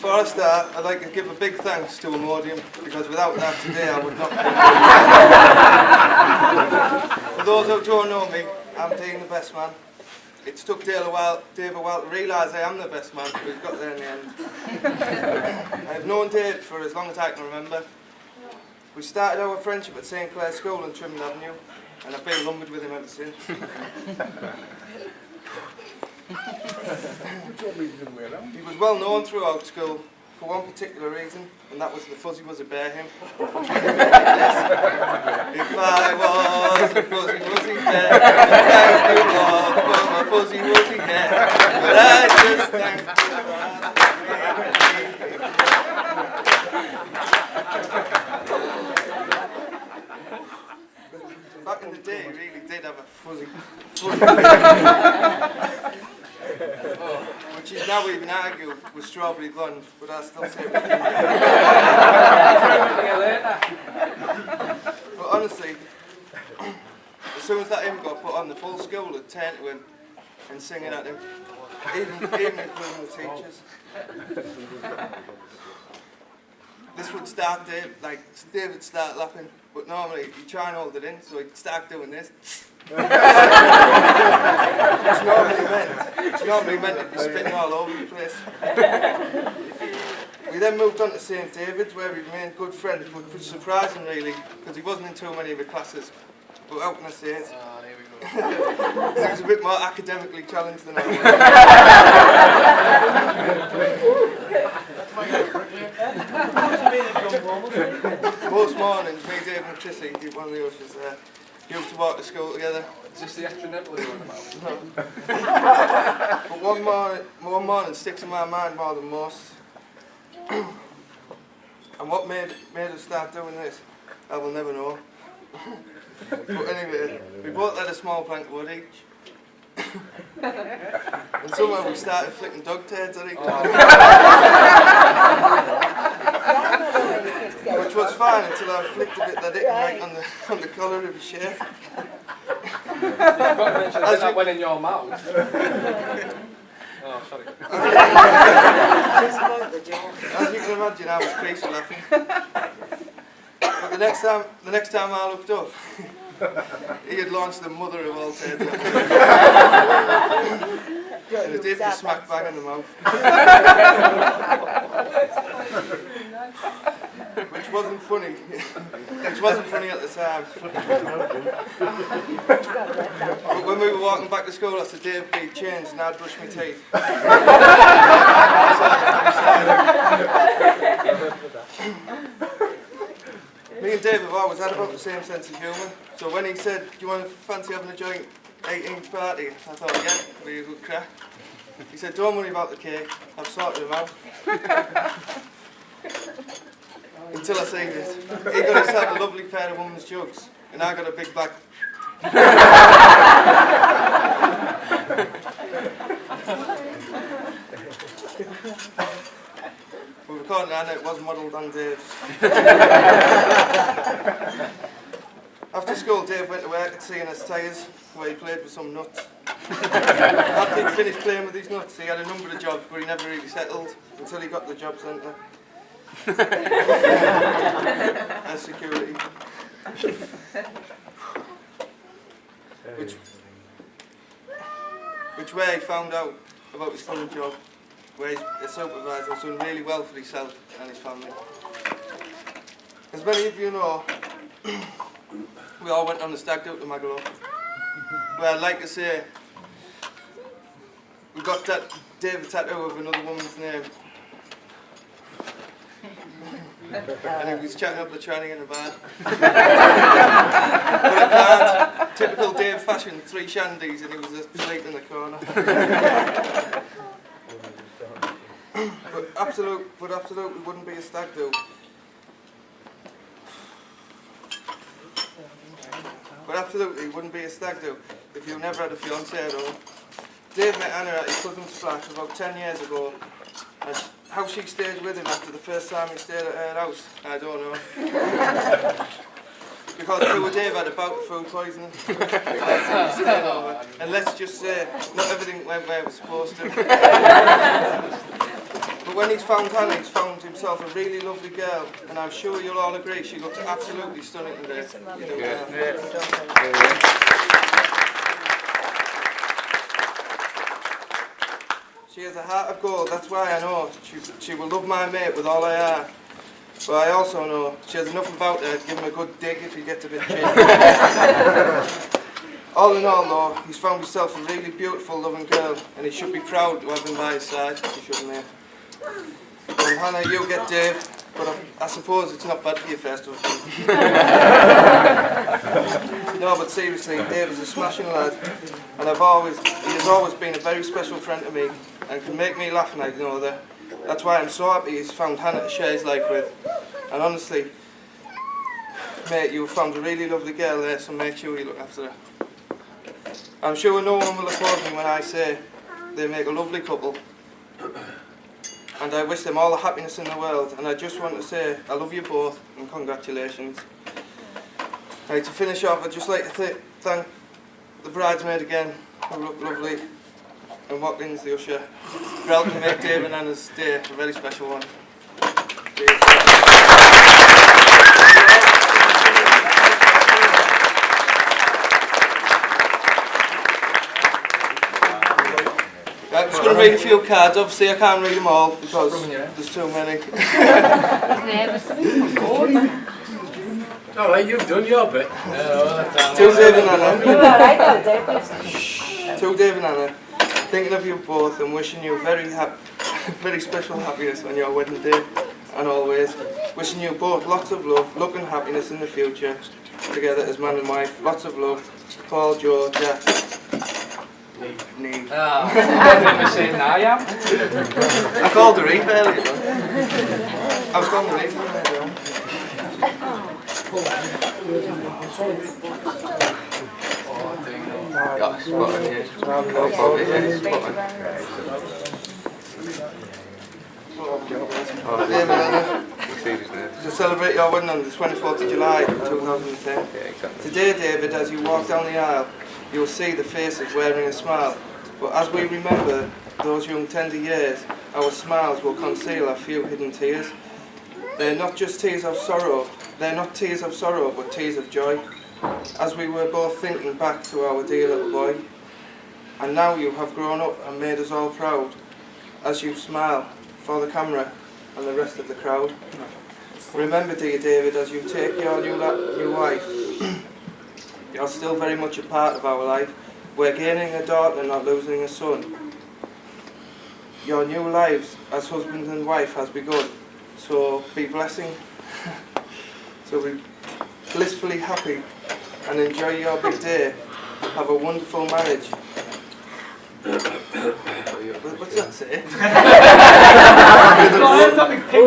Before I start, I'd like to give a big thanks to Imodium, because without that today I would not be. For those who don't know me, I'm Dean the best man. It took Dave a while to realise I am the best man, but he's got there in the end. I've known Dave for as long as I can remember. We started our friendship at St Clair's School on Trimond Avenue, and I've been lumbered with him ever since. He was well known throughout school for one particular reason, and that was the fuzzy wuzzy bear hymn. If I was a fuzzy wuzzy bear, thank you Lord for my fuzzy wuzzy hair, but I just thank you for back in the day, he really did have a fuzzy which is now even argued with strawberry blonde, but I still say it. But honestly, as soon as that hymn got put on, the full school would turn to him and singing at him, even including the teachers. This would start Dave would start laughing, but normally he'd try and hold it in, so he'd start doing this. It's normally meant to be spitting all over the place. We then moved on to St David's, where we remained good friends, but was surprising really, because he wasn't in too many of the classes. But how can I say it? Oh, there we go. He was a bit more academically challenged than I was. Most mornings, me, Dave and Chrissy, one of the ushers there, used to walk to school together. Is this the accidental you're on about? No. But one morning sticks in my mind more than most. And what made us start doing this, I will never know. But anyway, we both had a small plank wood each. And somehow we started flicking dog turds at each other. Which was fine until I flicked a bit that it right on the collar of his shirt. You've got to mention that went in your mouth. Oh, sorry. As you can imagine, I was crazy laughing. But the next time I looked up, he had launched the mother of all turds. And it did just smack bang in the mouth. Which wasn't funny. Which wasn't funny at the time. But when we were walking back to school, I said, Dave, be changed, and I'd brush my teeth. Me and Dave have always had about the same sense of humour. So when he said, do you want to fancy having a joint 18th party? I thought, yeah, it'd be a good crack. He said, don't worry about the cake, I've sorted him out. Until I say this. He got himself a lovely pair of women's jugs, and I got a big bag. But according to Anna, it was modelled on Dave's. After school, Dave went to work at C&S Tyres, where he played with some nuts. After he'd finished playing with his nuts, he had a number of jobs, but he never really settled until he got the job centre. And security. Which way he found out about his current job, where he's a supervisor, has done really well for himself and his family. As many of you know, we all went on the stag do to Magalore, where I'd like to say we got that David tattoo of another woman's name. And he was chatting up the tranny in the van. But I can't. Typical Dave fashion, 3 shandies, and he was asleep in the corner. But absolutely wouldn't be a stag do. But absolutely wouldn't be a stag do if you never had a fiancée at all. Dave met Anna at his cousin's flat about 10 years ago. And how she stayed with him after the first time he stayed at her house, I don't know. Because poor Dave had a bout of food poisoning. And let's just say, not everything went where it was supposed to. But But when he's found Hannah, he's found himself a really lovely girl, and I'm sure you'll all agree she looks absolutely stunning today. You do, She has a heart of gold, that's why I know she will love my mate with all her heart. But I also know she has enough about her to give him a good dig if he gets a bit cheeky. All in all though, he's found himself a really beautiful, loving girl, and he should be proud to have him by his side, he shouldn't he? And Hannah, you get Dave, but I suppose it's not bad for your first husband. No, but seriously, Dave is a smashing lad, and he has always been a very special friend to me, and can make me laugh, and I know that. That's why I'm so happy he's found Hannah to share his life with. And honestly, mate, you've found a really lovely girl there, so make sure you look after her. I'm sure no one will oppose me when I say they make a lovely couple. And I wish them all the happiness in the world. And I just want to say I love you both and congratulations. Now, to finish off, I'd just like to thank the bridesmaid again, who looked lovely, and Watkins, the usher, for helping make Dave and Anna's day a very special one. Cheers. I'm just going to read a few cards. Obviously I can't read them all because there's too many. Alright, you've done your bit. To Dave and Anna. To Dave and Anna. Thinking of you both and wishing you very special happiness on your wedding day and always. Wishing you both lots of love, luck and happiness in the future, together as man and wife. Lots of love. Paul, Joe, Jack. Neve. I'm never saying that, I am. I called her Eve earlier. I was calling her Eve earlier. Yeah, spot on, yeah. David, Anna, to celebrate your wedding on the 24th of July 2010. Yeah, exactly. Today, David, as you walk down the aisle, you'll see the faces wearing a smile. But as we remember those young tender years, our smiles will conceal a few hidden tears. They're not just tears of sorrow, but tears of joy. As we were both thinking back to our dear little boy. And now you have grown up and made us all proud, as you smile for the camera and the rest of the crowd. Remember, dear David, as you take your new wife, you're still very much a part of our life. We're gaining a daughter, not losing a son. Your new lives as husband and wife has begun, so be blessing, so be blissfully happy and enjoy your big day. Have a wonderful marriage. What's that say?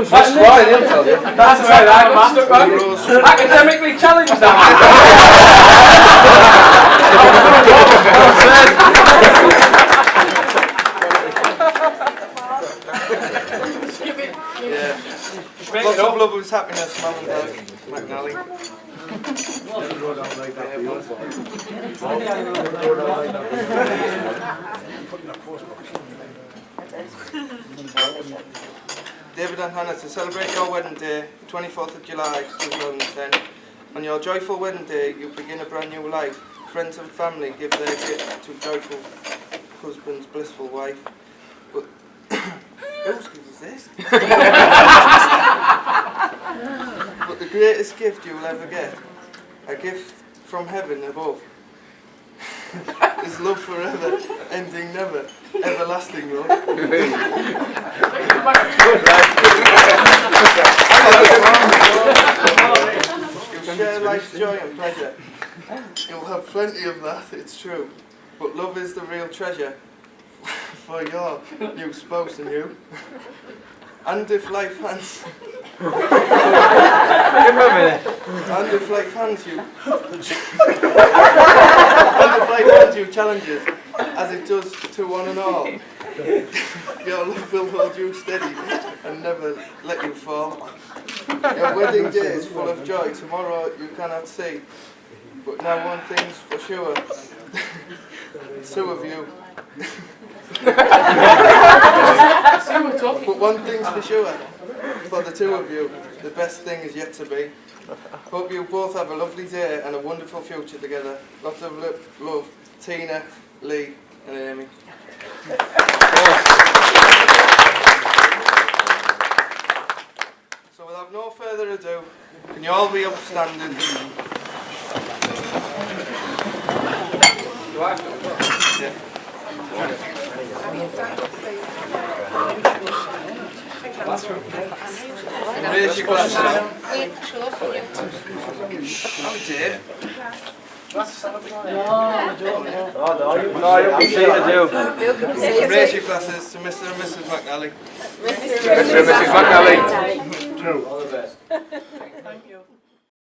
That's right, he'll tell you. That's right, I'm academically challenged that. Yeah. Lots of love and happiness, Mum and Dad, McNally. David and Hannah, to celebrate your wedding day, 24th of July 2010. On your joyful wedding day, you begin a brand new life. Friends and family give their gift to joyful husband's blissful wife. But whose gift is this? But the greatest gift you will ever get, a gift from heaven above, is love forever, ending never, everlasting love. You share life's joy and pleasure. You'll have plenty of that, it's true. But love is the real treasure for your new spouse and you. And if life hands you challenges, as it does to one and all, your love will hold you steady and never let you fall. Your wedding day is full of joy, tomorrow you cannot see, but now one thing's for sure, two of you. But But one thing's for sure, for the two of you, the best thing is yet to be. Hope you both have a lovely day and a wonderful future together. Lots of love, Tina, Lee and Amy. So without no further ado, can you all be upstanding? Yeah. Raise your glasses. Oh, Dave. No, you can see the do. Raise your glasses to Mr. and Mrs. McNally. Mr. and Mrs. McNally. All the best. Thank you.